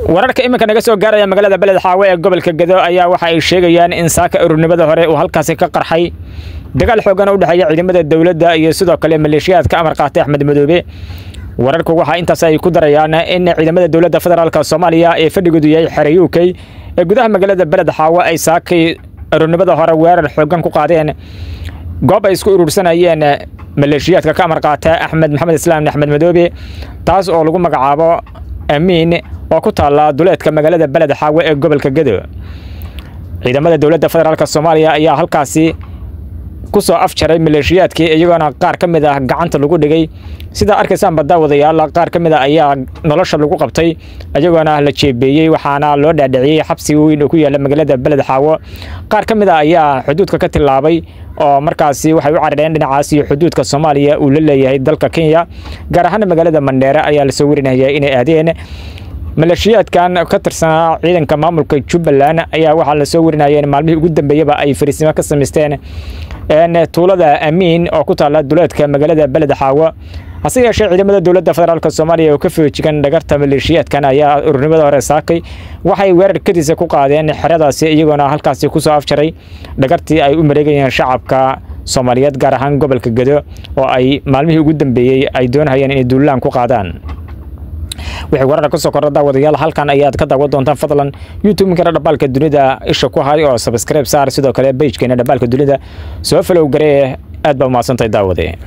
wararka iminka naga soo gaaraya magaalada Beled Xaawe ee gobolka Gedo ayaa waxa ay sheegayaan in saaka ururnimada hore uu halkaas ka qarxay dagaal xoogan u dhaxeeya ciidamada dawladda iyo sidoo kale maleeshiyaadka amar qaatay Axmed Madoobe wararku waxa intaas ay ku darayaan in ciidamada dawladda federaalka Soomaaliya ee fadhigoodu yahay xeray UK ee gudaha magaalada Beled Xaawe ay saakay ururnimada hore weerar xoogan ku qaadeen goob ay isku urursanayeen maleeshiyaadka ka amar qaatay Axmed Maxamed Islaam Axmed Madoobe taas oo lagu magacaabo Amiin oo ku taala duleedka magaalada Beled Xaawe ee gobolka Gedo ciidamada dawladda federaalka Soomaaliya ayaa halkaasi ku soo afjaray maleeshiyaadkii iyagoo qaar kamid ah gacanta lagu dhigay sida arkaysan badawadayaal qaar kamid ah ayaa nolosha lagu qabtay iyagoo la jeebeeyay waxaana loo dhaadhiciyay xabsi weyn oo ku yaala magaalada Beled Xaawe qaar kamid ah ayaa xuduudka ka tilaabay oo markaasi waxay u carareen dhinacaas iyo xuduudka Soomaaliya uu la leeyahay dalka Kenya gaar ahaan magaalada Mandheera ayaa la soo warinayay inay aadeen maleeshiyaadkan ka tirsan ciidanka maamulka Jubbaland ayaa waxa la soo warinayay maalmihii ugu dambeeyay ay fariisimo ka sameysteen tuulada Amiin oo ku taala duleedka magaalada Beled Xaawe hase yeeshee ciidamada dawladda federaalka Soomaaliya oo ka foojigan dhagarta maleeshiyaadkan ayaa ururnimada hore saakay waxay weerar kadiisa ku qaadeen xeradaasi iyagoo halkaasi ku soo afjaray dhagartii ay u mareegayeen shacabka Soomaaliyeed gaar ahaan gobolka Gedo oo ay maalmihii ugu dambeeyay ay doonayeen in duulaan ku qaadaan wixii warar ka soo kordha wadayaal halkan ayaad ka daawan doontaan fadlan YouTube-ka Dhabalka Dunida isha ku hay oo subscribe saar sidoo kale page-keena Dhabalka Dunida soo follow garee aad ba u mahadsantahay daawade